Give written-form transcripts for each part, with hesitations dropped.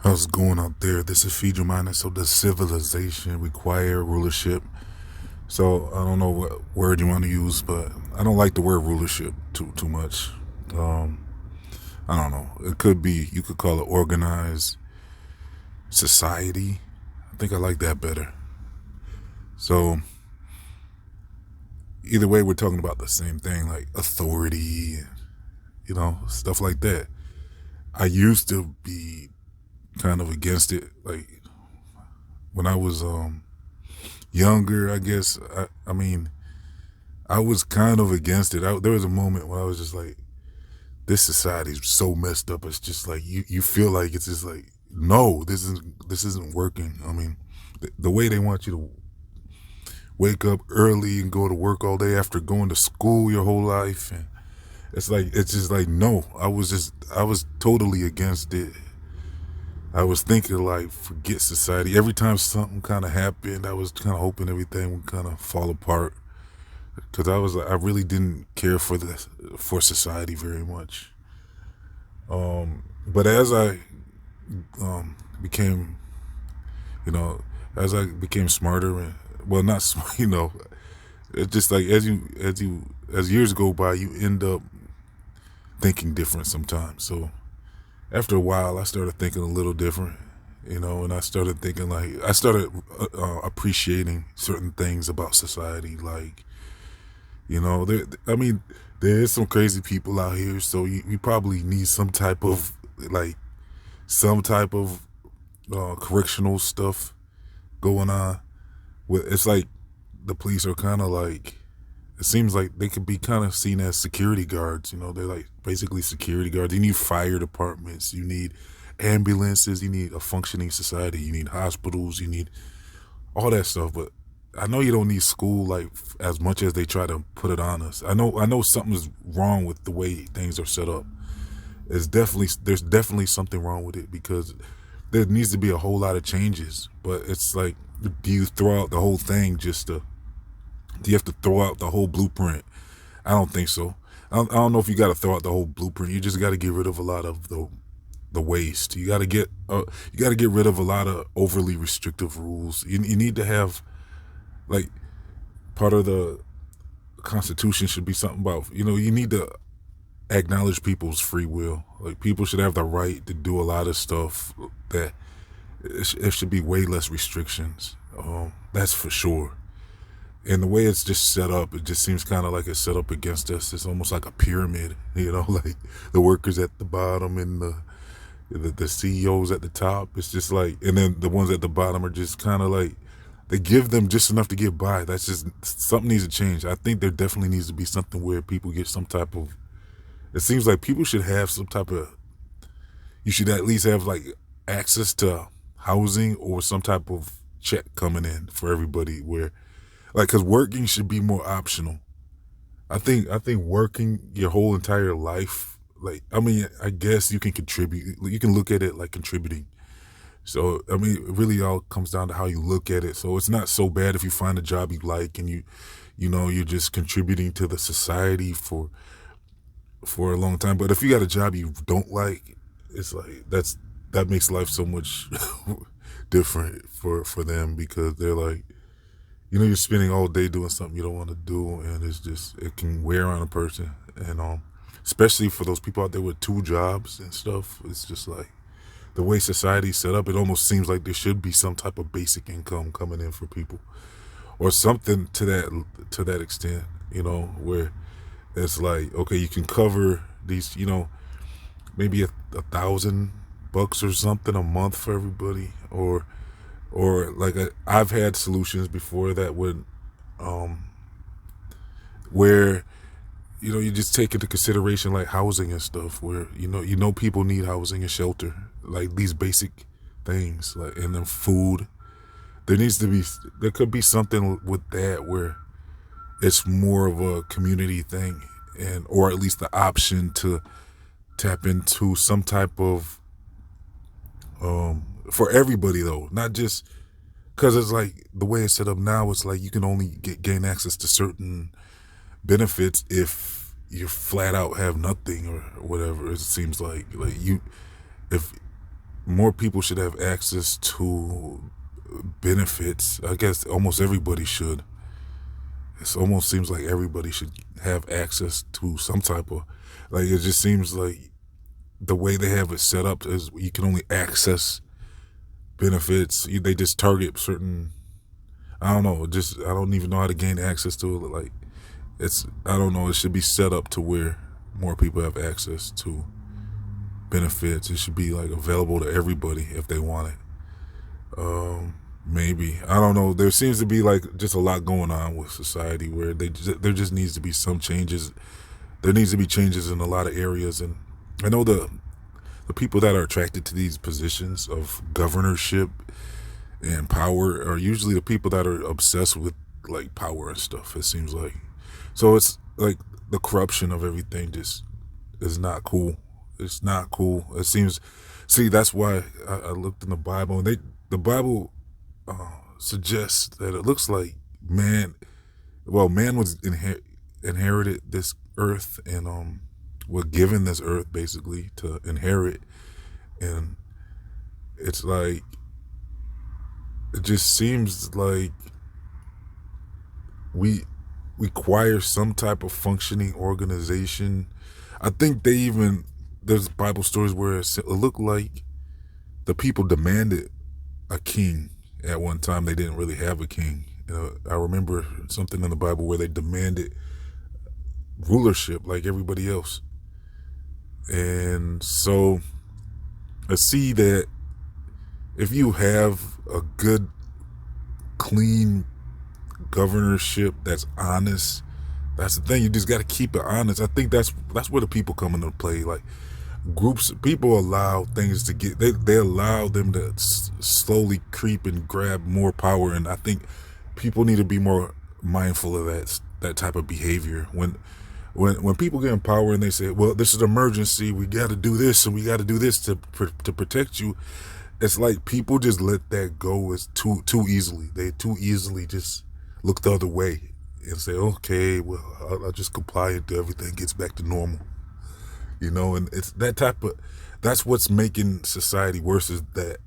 How's it going out there? This is Feed Your Mind. So does civilization require rulership? So I don't know what word you want to use, but I don't like the word rulership too much. Um, I don't know. It could be, you could call it organized society. I think I like that better. So either way, we're talking about the same thing, like authority, stuff like that. I used to be kind of against it, like when I was younger, I guess. I mean, I was kind of against it. There was a moment when I was just like, this society is so messed up. It's just like you feel like it's just like, no, this isn't working. I mean, the way they want you to wake up early and go to work all day after going to school your whole life, and it's just like, no. I was totally against it. I was thinking like, forget society. Every time something kind of happened, I was kind of hoping everything would kind of fall apart because I really didn't care for society very much. But as I became, you know, as I became smarter and, well, not smart, it's just like as years go by, you end up thinking different sometimes. So after a while, I started thinking a little different, and I started thinking like I started appreciating certain things about society, like, I mean, there is some crazy people out here, so you probably need like some type of correctional stuff going on. It's like the police are kind of like, it seems like they could be kind of seen as security guards. They're like basically security guards. You need fire departments, you need ambulances, you need a functioning society, you need hospitals, you need all that stuff. But I know you don't need school like as much as they try to put it on us. I know something's wrong with the way things are set up. There's definitely something wrong with it because there needs to be a whole lot of changes. But it's like, do you throw out the whole thing do you have to throw out the whole blueprint? I don't think so. I don't know if you got to throw out the whole blueprint. You just got to get rid of a lot of the waste. You got to get rid of a lot of overly restrictive rules. You need to have, like, part of the Constitution should be something about, you need to acknowledge people's free will. Like, people should have the right to do a lot of stuff that it should be way less restrictions. That's for sure. And the way it's just set up, it just seems kind of like it's set up against us. It's almost like a pyramid, like the workers at the bottom and the CEOs at the top. It's just like, and then the ones at the bottom are just kind of like, they give them just enough to get by. That's just, something needs to change. I think there definitely needs to be something where people get some type of, it seems like people should have some type of, you should at least have like access to housing or some type of check coming in for everybody where, like, because working should be more optional. I think working your whole entire life, like, I mean, I guess you can contribute. You can look at it like contributing. So I mean, it really all comes down to how you look at it. So it's not so bad if you find a job you like and you're just contributing to the society for a long time. But if you got a job you don't like, it's like that makes life so much different for them because they're like, you're spending all day doing something you don't want to do, and it can wear on a person, and especially for those people out there with two jobs and stuff. It's just like the way society's set up. It almost seems like there should be some type of basic income coming in for people, or something to that extent. Where it's like, okay, you can cover these, maybe a $1,000 or something a month for everybody, or like I've had solutions before that would, where you just take into consideration like housing and stuff, where people need housing and shelter, like these basic things, like, and then food. There could be something with that where it's more of a community thing, and or at least the option to tap into some type of, for everybody though, not just because it's like the way it's set up now. It's like you can only gain access to certain benefits if you flat out have nothing or whatever. It seems like you if more people should have access to benefits. I guess almost everybody should. It almost seems like everybody should have access to some type of, like, it just seems like the way they have it set up is you can only access benefits. They just target certain, I don't know, just, I don't even know how to gain access to it. Like, I don't know, it should be set up to where more people have access to benefits. It should be like available to everybody if they want it. Maybe, I don't know. There seems to be like just a lot going on with society where there just needs to be some changes. There needs to be changes in a lot of areas, and I know the people that are attracted to these positions of governorship and power are usually the people that are obsessed with like power and stuff. It seems like, so it's like the corruption of everything just is not cool. It's not cool. It seems. See, that's why I looked in the Bible, and the Bible suggests that it looks like man was inherited this earth, and were given this earth basically to inherit, and it's like, it just seems like we require some type of functioning organization. I think there's Bible stories where it looked like the people demanded a king. At one time, they didn't really have a king. I remember something in the Bible where they demanded rulership like everybody else. And so I see that if you have a good, clean governorship that's honest, that's the thing. You just got to keep it honest. I think that's where the people come into play. Like, people allow things to get, they allow them to slowly creep and grab more power, and I think people need to be more mindful of that type of behavior. When people get in power and they say, well, this is an emergency, we got to do this and we got to do this to protect you, it's like people just let that go too easily. They too easily just look the other way and say, okay, well, I'll just comply until everything gets back to normal. And it's that's what's making society worse, is that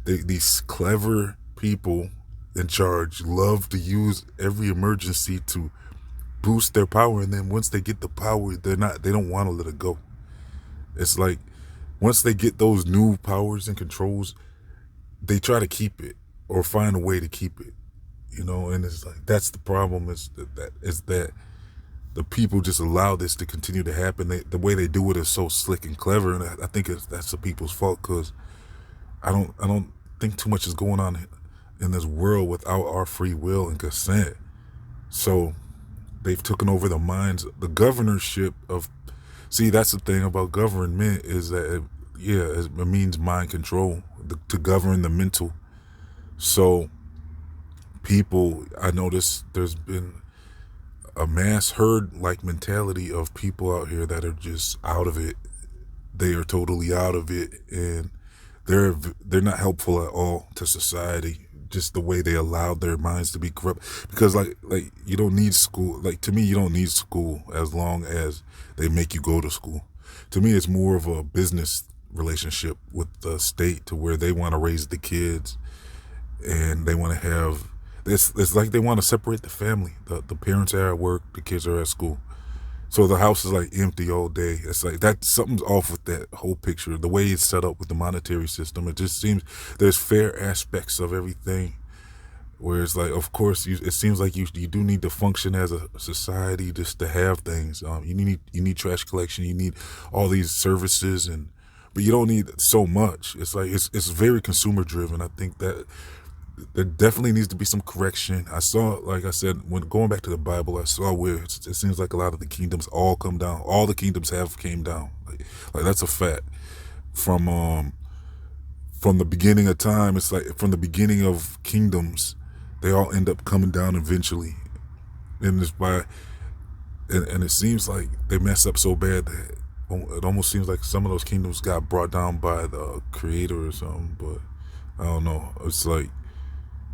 these clever people in charge love to use every emergency to boost their power, and then once they get the power, they don't want to let it go. It's like, once they get those new powers and controls, they try to keep it or find a way to keep it, and it's like, that's the problem, is that the people just allow this to continue to happen. The way they do it is so slick and clever, and I think that's the people's fault, because I don't think too much is going on in this world without our free will and consent. So they've taken over the minds, the governorship of. See, that's the thing about government, is that it means mind control, to govern the mental. So people, I noticed there's been a mass herd-like mentality of people out here that are just out of it. They are totally out of it, and they're not helpful at all to society. Just the way they allowed their minds to be corrupt. Because like you don't need school. Like, to me, you don't need school as long as they make you go to school. To me, it's more of a business relationship with the state, to where they want to raise the kids, and they want to have. It's like they want to separate the family. The parents are at work, the kids are at school. So the house is like empty all day. It's like something's off with that whole picture. The way it's set up with the monetary system, it just seems there's fair aspects of everything. Where it's like, of course, it seems like you do need to function as a society just to have things. You need trash collection. You need all these services, but you don't need so much. It's like it's very consumer driven. I think that there definitely needs to be some correction. I saw, like I said, when going back to the Bible, I saw where it seems like a lot of the kingdoms all come down. All the kingdoms have came down. Like that's a fact. From the beginning of time, it's like from the beginning of kingdoms, they all end up coming down eventually. And it seems like they mess up so bad that it almost seems like some of those kingdoms got brought down by the creator or something. But I don't know. It's like,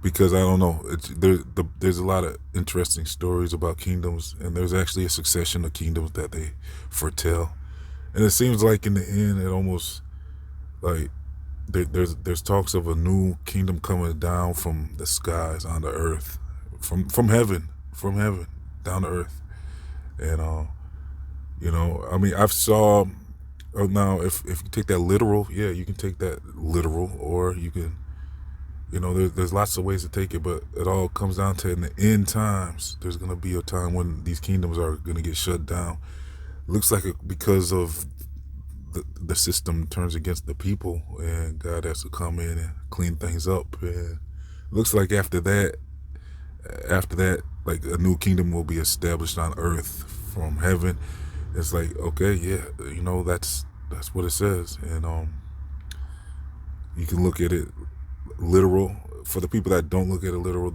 because I don't know, there's a lot of interesting stories about kingdoms, and there's actually a succession of kingdoms that they foretell. And it seems like in the end, it almost like there's talks of a new kingdom coming down from the skies on the earth, from heaven, down to earth. And I mean, I've saw. Now, if you take that literal, yeah, you can take that literal, or you can, there's lots of ways to take it, but it all comes down to, in the end times, there's gonna be a time when these kingdoms are gonna get shut down. Looks like because of the system turns against the people, and God has to come in and clean things up. And looks like after that, like, a new kingdom will be established on earth from heaven. It's like, okay, yeah, that's what it says. And you can look at it literal. For the people that don't look at it literal,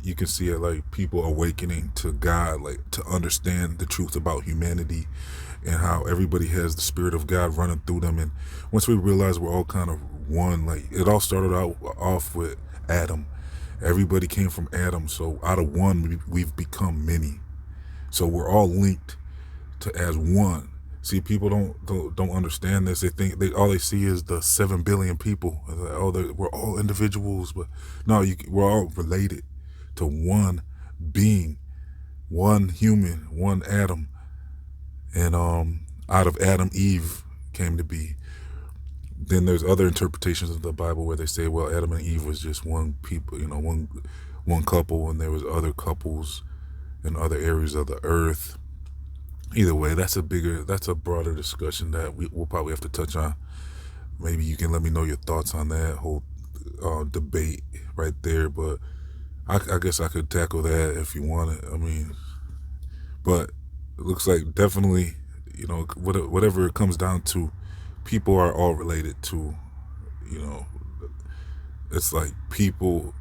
you can see it like people awakening to God, like to understand the truth about humanity and how everybody has the Spirit of God running through them. And once we realize we're all kind of one, like, it all started off with Adam. Everybody came from Adam, so out of one we've become many. So we're all linked to as one. See, people don't understand this. They think all they see is the 7 billion people. Like, oh, we're all individuals, but no, we're all related to one being, one human, one Adam. And out of Adam, Eve came to be. Then there's other interpretations of the Bible where they say, well, Adam and Eve was just one people, one couple, and there was other couples in other areas of the earth. Either way, that's a broader discussion that we'll probably have to touch on. Maybe you can let me know your thoughts on that whole debate right there. But I guess I could tackle that if you want it. I mean, but it looks like definitely, whatever it comes down to, people are all related to, it's like people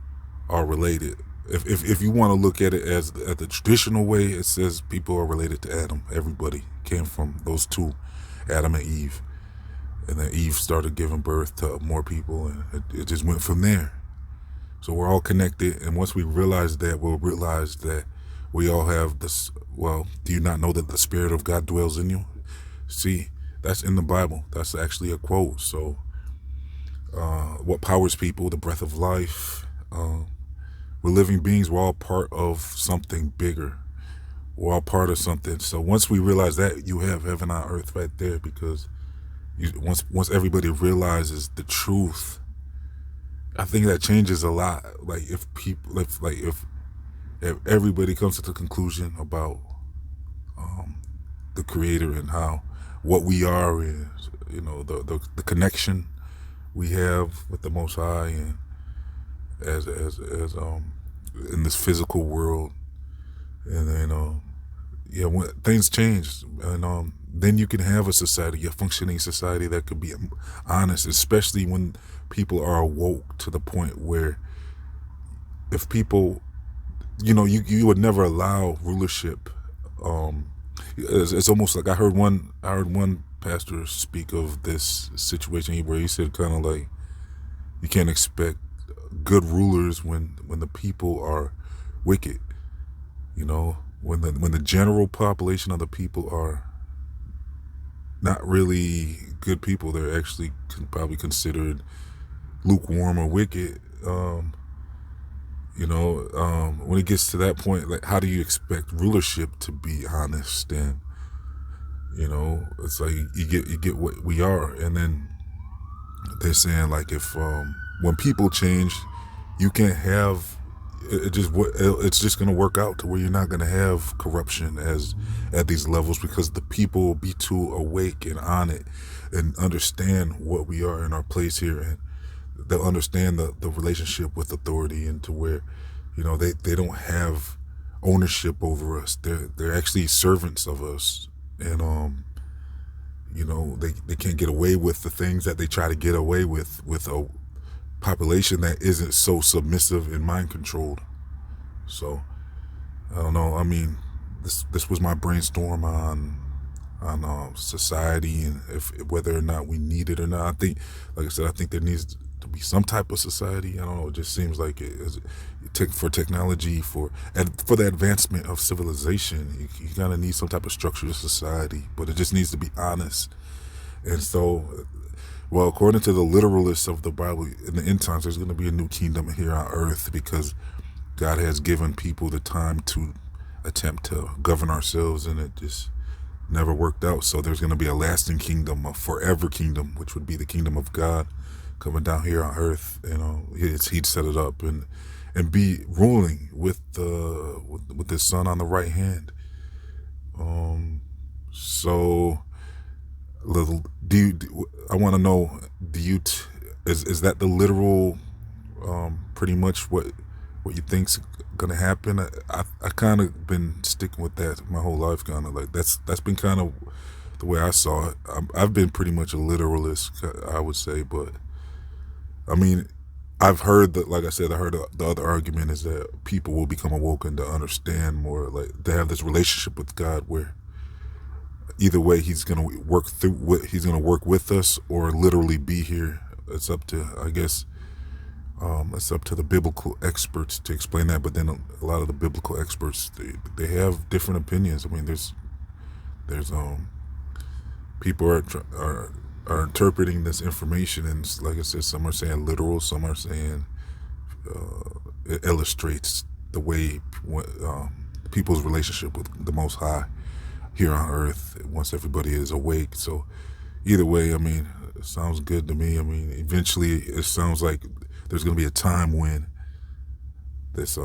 are related. If you want to look at it as at the traditional way, it says people are related to Adam. Everybody came from those two, Adam and Eve. And then Eve started giving birth to more people, and it just went from there. So we're all connected, and once we realize that, we'll realize that we all have this. Well, do you not know that the Spirit of God dwells in you? See, that's in the Bible. That's actually a quote. So what powers people? The breath of life. We're living beings. We're all part of something bigger. We're all part of something. So once we realize that, you have heaven on earth right there, because once everybody realizes the truth, I think that changes a lot. Like, if everybody comes to the conclusion about the Creator and what we are is, the connection we have with the Most High, and as in this physical world, and then when things change, and then you can have a functioning society that could be honest, especially when people are awoke to the point where, if people, you would never allow rulership. It's almost like I heard one pastor speak of this situation where he said, kind of like, you can't expect good rulers when the people are wicked. When the general population of the people are not really good people, they're actually probably considered lukewarm or wicked. When it gets to that point, like, how do you expect rulership to be honest? And it's like you get what we are. And then they're saying, like, if when people change, you can't have it's just going to work out to where you're not going to have corruption at these levels, because the people will be too awake and on it and understand what we are in our place here, and they'll understand the relationship with authority, and to where they don't have ownership over us. They're actually servants of us, and they can't get away with the things that they try to get away with a population that isn't so submissive and mind controlled. So I don't know. I mean, this was my brainstorm on society, and whether or not we need it or not. I think, like I said, I think there needs to be some type of society. I don't know. It just seems like for technology, for the advancement of civilization, you kind of need some type of structure of society, but it just needs to be honest. And so Well, according to the literalists of the Bible, in the end times, there's going to be a new kingdom here on earth because God has given people the time to attempt to govern ourselves, and it just never worked out. So there's going to be a lasting kingdom, a forever kingdom, which would be the kingdom of God coming down here on earth. He'd set it up and be ruling with his son on the right hand. So I want to know, is that the literal, pretty much what you think's gonna happen? I kind of been sticking with that my whole life, kind of like that's been kind of the way I saw it. I've been pretty much a literalist, I would say, but I mean, I've heard that, like I said, I heard the other argument is that people will become awoken to understand more, like they have this relationship with God where either way he's going to work with us or literally be here. It's up to, I guess, it's up to the biblical experts to explain that. But then a lot of the biblical experts, they have different opinions. I mean, there's people are interpreting this information, and like I said, some are saying literal, some are saying it illustrates the way people's relationship with the Most High here on earth once everybody is awake. So either way, I mean, it sounds good to me. I mean, eventually it sounds like there's going to be a time when this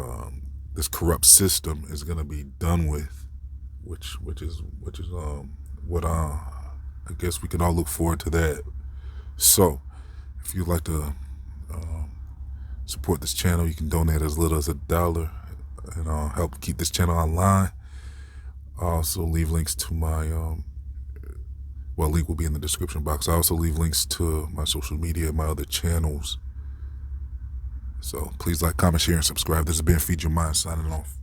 corrupt system is going to be done with, which is what I guess we can all look forward to that. So if you'd like to support this channel, you can donate as little as $1 and help keep this channel online. I also leave links to my link will be in the description box. I also leave links to my social media and my other channels. So please like, comment, share, and subscribe. This has been Feed Your Mind signing off.